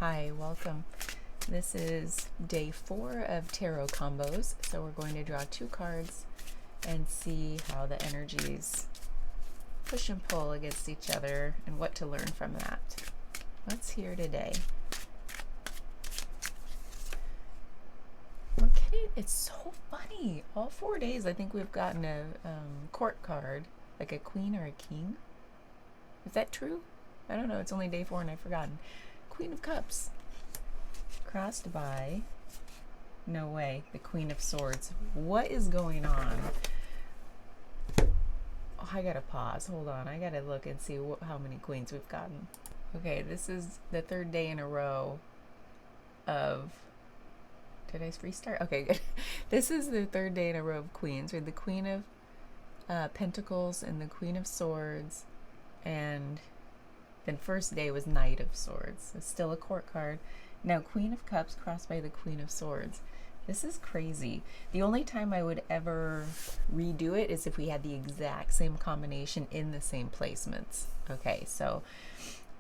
Hi, welcome. This is day 4 of tarot combos. So we're going to draw 2 cards and see how the energies push and pull against each other and what to learn from that. What's here today? We're getting, it's so funny. All 4 days I think we've gotten a court card, like a queen or a king. Is that true? I don't know. It's only day 4 and I've forgotten. Queen of Cups. Crossed by, no way, the Queen of Swords. What is going on? Oh, I gotta pause. Hold on. I gotta look and see how many queens we've gotten. Okay, this is the 3rd day in a row of... Did I restart? Okay, good. This is the 3rd day in a row of queens. We had the Queen of Pentacles and the Queen of Swords, and then first day was Knight of Swords. It's still a court card. Now Queen of Cups crossed by the Queen of Swords. This is crazy. The only time I would ever redo it is if we had the exact same combination in the same placements. Okay, so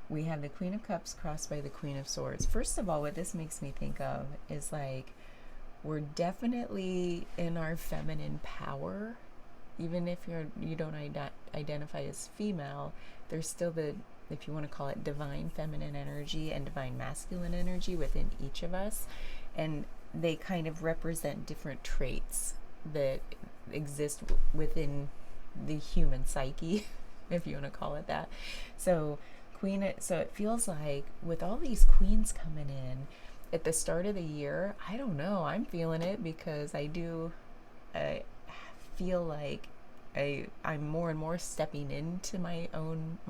we have the Queen of Cups crossed by the Queen of Swords. First of all, what this makes me think of is like we're definitely in our feminine power. Even if you don't identify as female, there's still the, if you want to call it, divine feminine energy and divine masculine energy within each of us. And they kind of represent different traits that exist within the human psyche, if you want to call it that. So it feels like with all these queens coming in at the start of the year, I don't know, I'm feeling it because I feel like I'm more and more stepping into my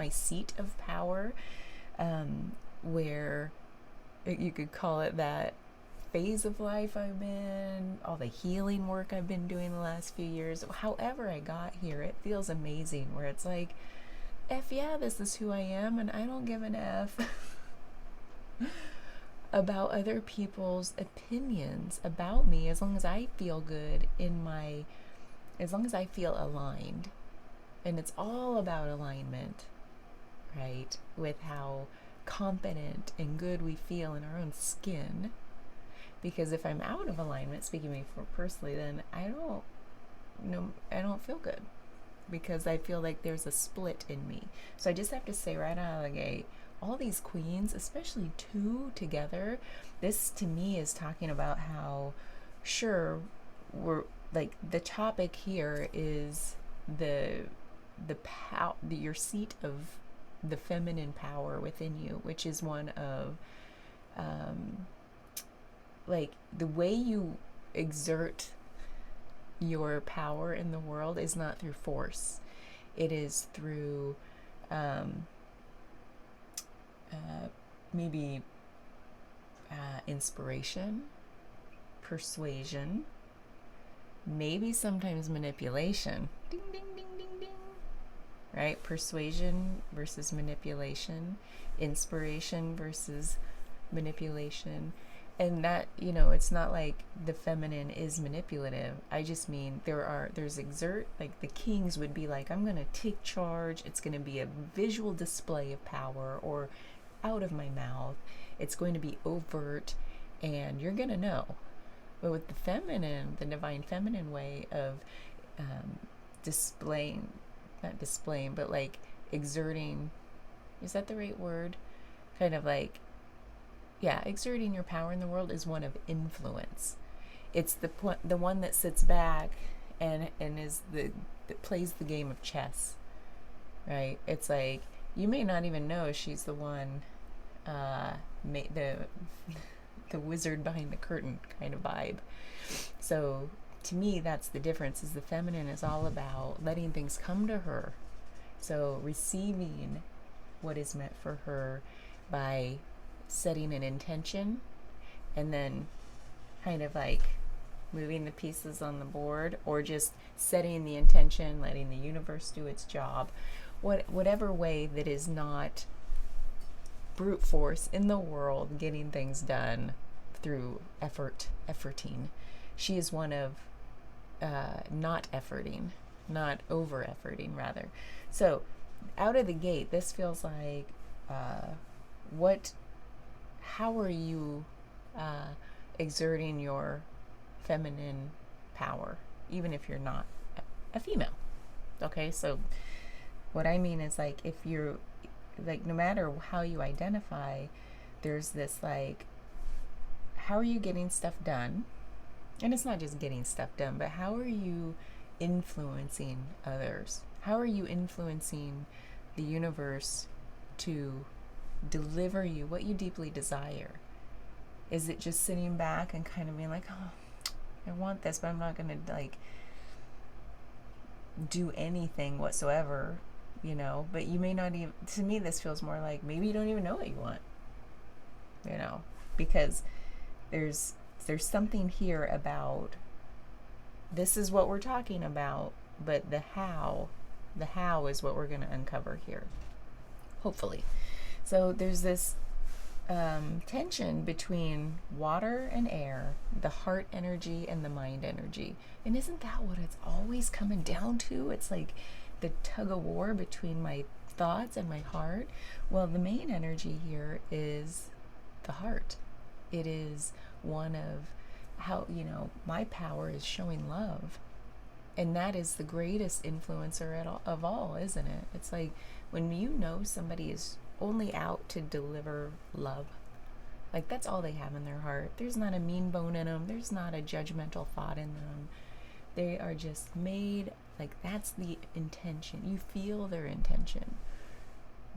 seat of power, where you could call it that phase of life I'm in, all the healing work I've been doing the last few years. However I got here, it feels amazing, where it's like, F yeah, this is who I am, and I don't give an F about other people's opinions about me, as long as I feel good as long as I feel aligned. And it's all about alignment, right? With how confident and good we feel in our own skin. Because if I'm out of alignment, speaking to me for personally, then I don't feel good, because I feel like there's a split in me. So I just have to say right out of the gate, all these queens, especially 2 together, this to me is talking about how, sure, we're like, the topic here is your seat of the feminine power within you, which is one of like the way you exert your power in the world is not through force. It is through maybe inspiration, persuasion, maybe sometimes manipulation. Ding, ding, ding, ding, ding. Right? Persuasion versus manipulation, inspiration versus manipulation. And that, it's not like the feminine is manipulative. I just mean there's like the kings would be like, I'm going to take charge. It's going to be a visual display of power, or out of my mouth. It's going to be overt, and you're going to know. But with the feminine, the divine feminine way of not displaying, but like exerting, is that the right word? Kind of like, yeah, exerting your power in the world is one of influence. It's the one that sits back and that plays the game of chess, right? It's like, you may not even know she's the one, the wizard behind the curtain kind of vibe. So to me, that's the difference, is the feminine is all about letting things come to her. So receiving what is meant for her by setting an intention, and then kind of like moving the pieces on the board, or just setting the intention, letting the universe do its job, whatever way that is not brute force in the world, getting things done through efforting. She is one of not efforting, not over efforting, rather. So out of the gate, this feels like how are you uh, exerting your feminine power, even if you're not a female? Okay, so what I mean is, like, if you're, like, no matter how you identify, there's this, like, how are you getting stuff done? And it's not just getting stuff done, but how are you influencing others? How are you influencing the universe to deliver you what you deeply desire? Is it just sitting back and kind of being like, oh, I want this, but I'm not going to, like, do anything whatsoever, you know? But you may not even, to me, this feels more like maybe you don't even know what you want, you know? Because there's something here about this is what we're talking about, but the how is what we're going to uncover here, hopefully. So there's this tension between water and air, the heart energy and the mind energy. And isn't that what it's always coming down to? It's like the tug of war between my thoughts and my heart. Well, the main energy here is the heart. It is one of how, you know, my power is showing love. And that is the greatest influencer of all, isn't it? It's like when you know somebody is only out to deliver love, like that's all they have in their heart. There's not a mean bone in them. There's not a judgmental thought in them. They are just made, like, that's the intention. You feel their intention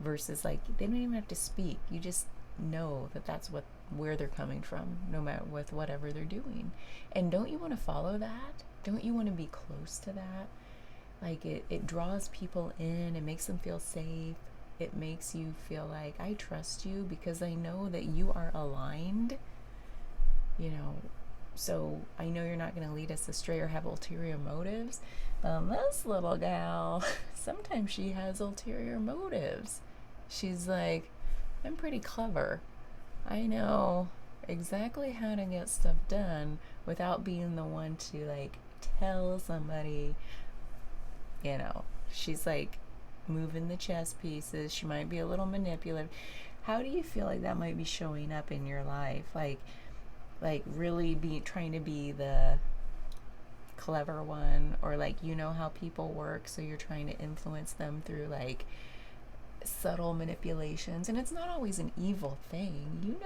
versus, like, they don't even have to speak. You just know that that's where they're coming from, no matter with whatever they're doing. And don't you want to follow that? Don't you want to be close to that? Like, it draws people in. It makes them feel safe. It makes you feel like, I trust you because I know that you are aligned, you know. So I know you're not going to lead us astray or have ulterior motives. This little gal, sometimes she has ulterior motives. She's like, I'm pretty clever. I know exactly how to get stuff done without being the one to, like, tell somebody, you know. She's like moving the chess pieces. She might be a little manipulative. How do you feel like that might be showing up in your life? Like really be trying to be the clever one, or like, you know how people work, so you're trying to influence them through like subtle manipulations. And it's not always an evil thing. You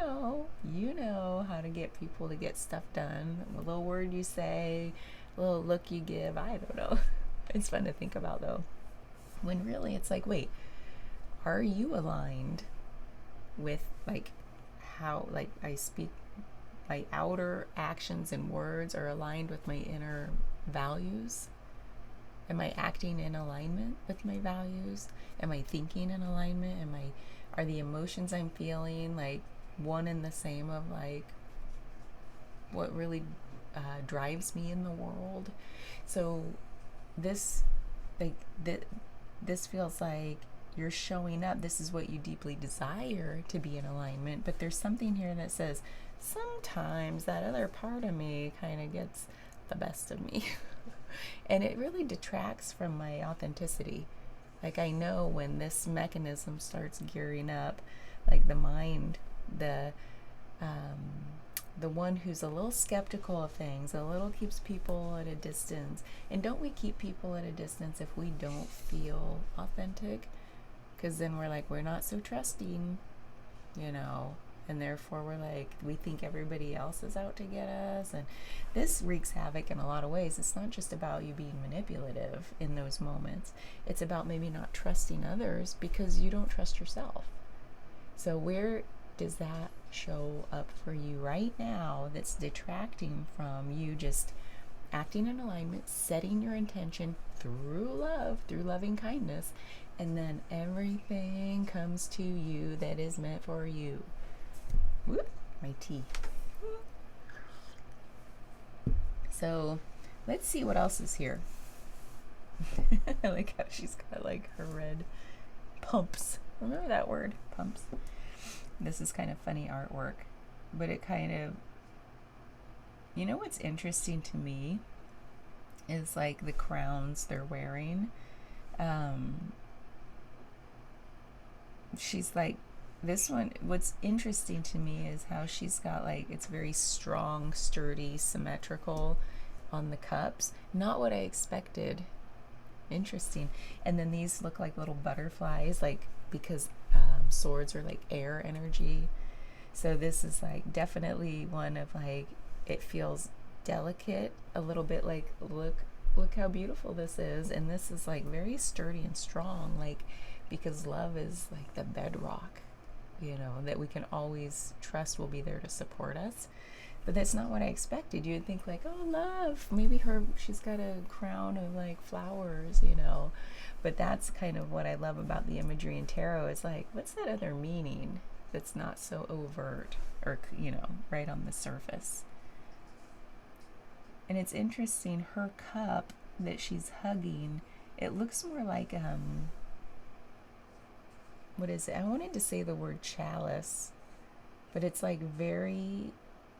know how to get people to get stuff done. A little word you say, a little look you give. I don't know. It's fun to think about though, when really it's like, wait, are you aligned with, like, how, like, I speak, my outer actions and words are aligned with my inner values? Am I acting in alignment with my values? Am I thinking in alignment? Are the emotions I'm feeling like one and the same of, like, what really drives me in the world? So this, like, this feels like you're showing up. This is what you deeply desire, to be in alignment. But there's something here that says sometimes that other part of me kind of gets the best of me. And it really detracts from my authenticity. Like, I know when this mechanism starts gearing up, like the mind, the one who's a little skeptical of things, a little keeps people at a distance. And don't we keep people at a distance if we don't feel authentic? Because then we're like, we're not so trusting, you know, and therefore we're like, we think everybody else is out to get us. And this wreaks havoc in a lot of ways. It's not just about you being manipulative in those moments. It's about maybe not trusting others because you don't trust yourself. So where does that show up for you right now that's detracting from you just acting in alignment, setting your intention through love, through loving kindness, and then everything comes to you that is meant for you? Whoop, my tea. So let's see what else is here. I like how she's got like her red pumps. Remember that word, pumps? This is kind of funny artwork, but it kind of, you know what's interesting to me is like the crowns they're wearing. She's like this one, what's interesting to me is how she's got like, it's very strong, sturdy, symmetrical on the cups. Not what I expected. Interesting. And then these look like little butterflies, like because swords are like air energy. So this is like definitely one of like, it feels delicate, a little bit like, look how beautiful this is. And this is like very sturdy and strong, like because love is like the bedrock, that we can always trust will be there to support us. But that's not what I expected. You'd think like, oh, love. Maybe she's got a crown of like flowers. But that's kind of what I love about the imagery in tarot. It's like, what's that other meaning that's not so overt or, right on the surface? And it's interesting, her cup that she's hugging, it looks more like, what is it? I wanted to say the word chalice, but it's like very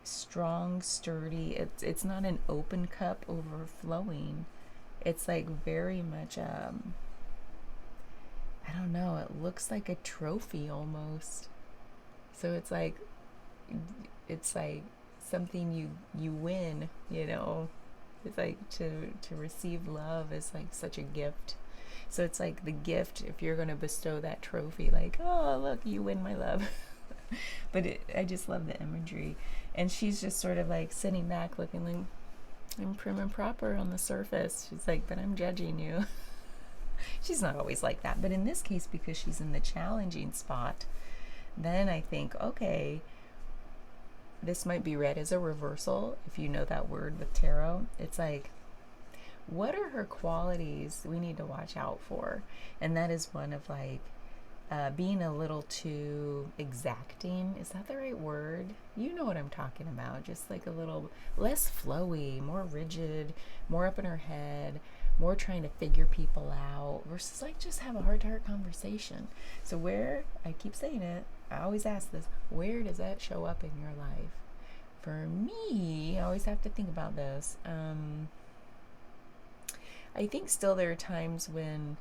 strong, sturdy. It's not an open cup overflowing. It's like very much I don't know, it looks like a trophy almost. So it's like something you win, It's like to receive love is like such a gift. So it's like the gift, if you're going to bestow that trophy, like, oh, look, you win my love. But I just love the imagery. And she's just sort of like sitting back looking like, I'm prim and proper on the surface. She's like, but I'm judging you. She's not always like that. But in this case, because she's in the challenging spot, then I think, okay, this might be read as a reversal. If you know that word with tarot, it's like, what are her qualities we need to watch out for? And that is one of like, being a little too exacting. Is that the right word? You know what I'm talking about. Just like a little less flowy, more rigid, more up in her head, more trying to figure people out versus like just have a heart-to-heart conversation. So where, I keep saying it, I always ask this, where does that show up in your life? For me, I always have to think about this. I think still there are times when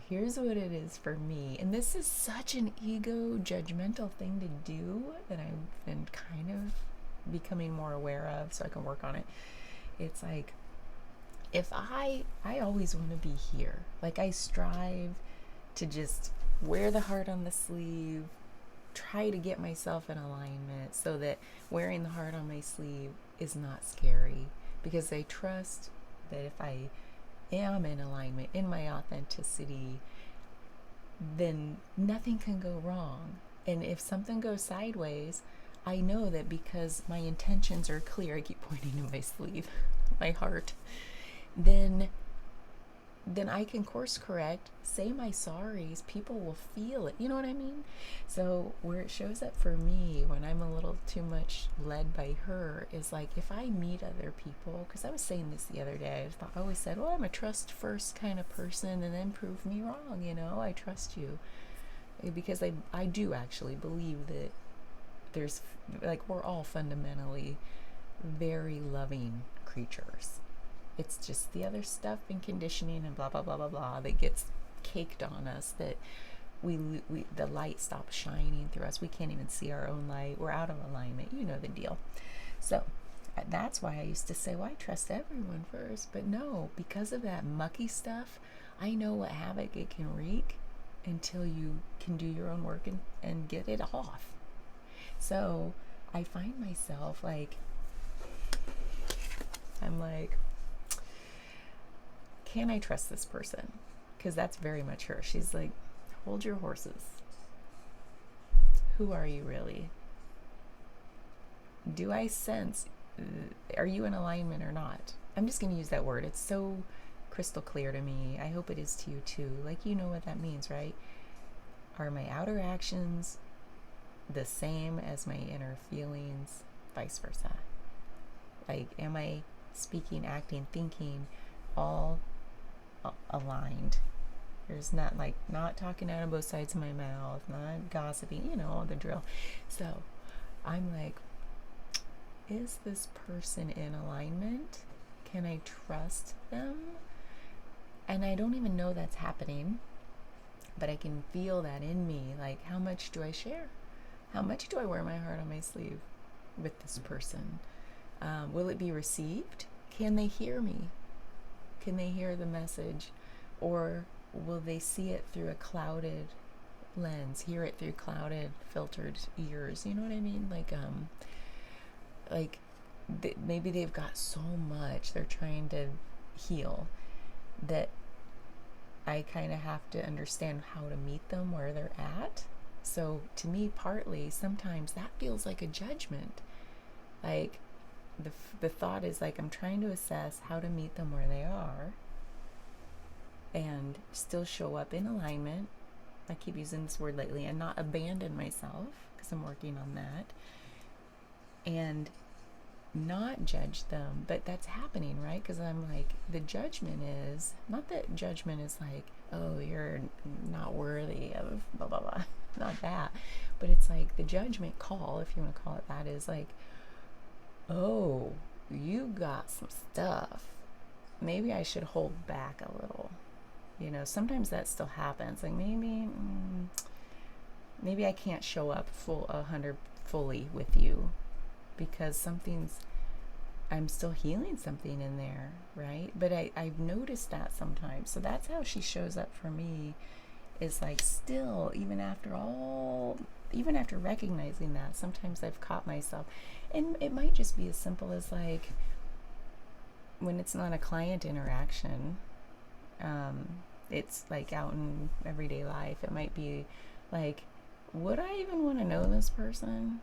here's what it is for me. And this is such an ego judgmental thing to do that I've been kind of becoming more aware of so I can work on it. It's like, if I always want to be here. Like I strive to just wear the heart on the sleeve, try to get myself in alignment so that wearing the heart on my sleeve is not scary, because I trust that if I am in alignment, in my authenticity, then nothing can go wrong. And if something goes sideways, I know that because my intentions are clear, I keep pointing to my sleeve, my heart, then I can course correct, say my sorries, people will feel it. You know what I mean? So where it shows up for me when I'm a little too much led by her is like, if I meet other people, because I was saying this the other day, I always said, well, I'm a trust first kind of person, and then prove me wrong, I trust you. Because I do actually believe that there's, like, we're all fundamentally very loving creatures. It's just the other stuff and conditioning and blah, blah, blah, blah, blah that gets caked on us that we the light stops shining through us. We can't even see our own light. We're out of alignment. You know the deal. So that's why I used to say, well, I trust everyone first. But no, because of that mucky stuff, I know what havoc it can wreak until you can do your own work and get it off. So I find myself like, I'm like, can I trust this person? Because that's very much her. She's like, hold your horses. Who are you really? Do I sense, are you in alignment or not? I'm just going to use that word. It's so crystal clear to me. I hope it is to you too. Like, you know what that means, right? Are my outer actions the same as my inner feelings? Vice versa. Like, am I speaking, acting, thinking all aligned? There's not talking out of both sides of my mouth, not gossiping, all the drill. So I'm like, is this person in alignment? Can I trust them? And I don't even know that's happening. but I can feel that in me. Like, how much do I share? How much do I wear my heart on my sleeve with this person? Will it be received? Can they hear me? Can they hear the message? Or will they see it through a clouded lens, hear it through clouded, filtered ears? You know what I mean? Maybe they've got so much they're trying to heal that I kind of have to understand how to meet them where they're at. So to me, partly, sometimes that feels like a judgment. Like the thought is like, I'm trying to assess how to meet them where they are and still show up in alignment. I keep using this word lately, and not abandon myself, because I'm working on that, and not judge them. But that's happening, right? Because I'm like, the judgment is not that judgment is like, oh, you're not worthy of blah blah blah, not that, but it's like the judgment call, if you want to call it that, is like, oh, you got some stuff, maybe I should hold back a little. Sometimes that still happens. Like, maybe I can't show up 100 fully with you because I'm still healing something in there, right? But I've noticed that sometimes. So that's how she shows up for me, is like, still, even after recognizing that, sometimes I've caught myself. And it might just be as simple as like, when it's not a client interaction, it's like out in everyday life, it might be like, would I even want to know this person?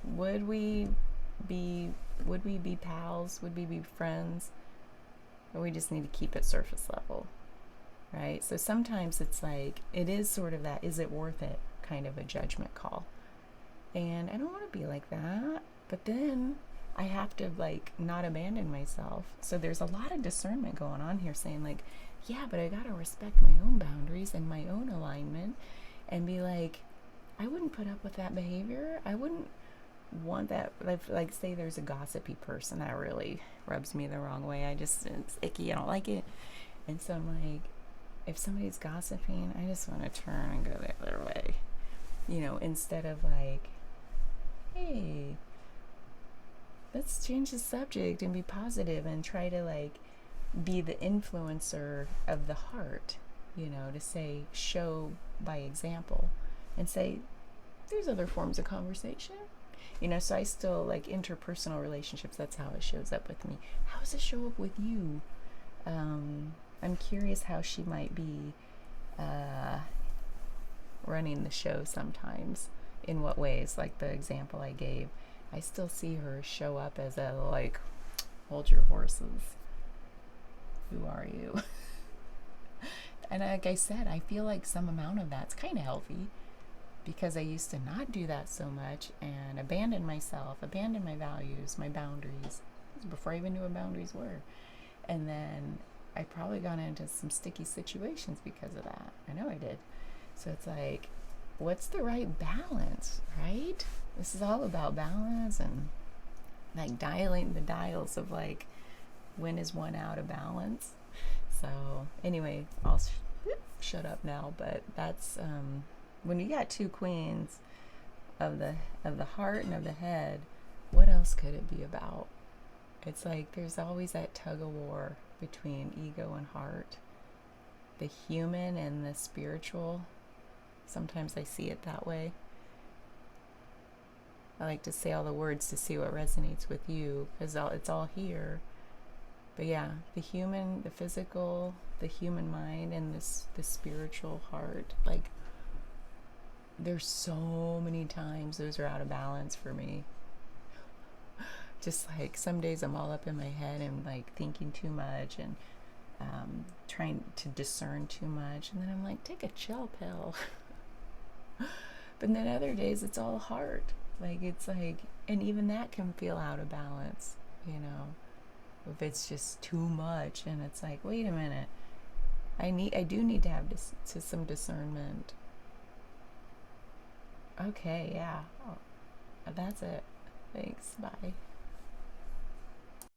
Would we be pals? Would we be friends? Or we just need to keep it surface level, right? So sometimes it's like, it is sort of that, is it worth it kind of a judgment call. And I don't want to be like that, but then I have to like not abandon myself. So there's a lot of discernment going on here, saying like, yeah, but I gotta respect my own boundaries and my own alignment, and be like, I wouldn't put up with that behavior. I wouldn't want that. Like say there's a gossipy person that really rubs me the wrong way. It's icky. I don't like it. And so I'm like, if somebody's gossiping, I just want to turn and go the other way, instead of like, hey, let's change the subject and be positive and try to like be the influencer of the heart, to say, show by example, and say, there's other forms of conversation, so I still like interpersonal relationships. That's how it shows up with me. How does it show up with you? I'm curious how she might be running the show sometimes, in what ways. Like the example I gave, I still see her show up as a like, hold your horses, who are you? And like I said, I feel like some amount of that's kind of healthy, because I used to not do that so much and abandon myself, abandon my values, my boundaries, before I even knew what boundaries were. And then I probably got into some sticky situations because of that. I know I did. So it's like, what's the right balance, right? This is all about balance, and like dialing the dials of like, when is one out of balance? So anyway, I'll shut up now. But that's when you got two queens of the heart and of the head, what else could it be about? It's like there's always that tug of war between ego and heart, the human and the spiritual. Sometimes I see it that way. I like to say all the words to see what resonates with you, because it's all here. But yeah, the human, the physical, the human mind, and the spiritual heart, like, there's so many times those are out of balance for me. Just like some days I'm all up in my head and like thinking too much and trying to discern too much, and then I'm like, take a chill pill. But then other days it's all heart. Like, it's like, and even that can feel out of balance, if it's just too much. And it's like, wait a minute, I do need to have some discernment. Okay, yeah, that's it. Thanks, bye.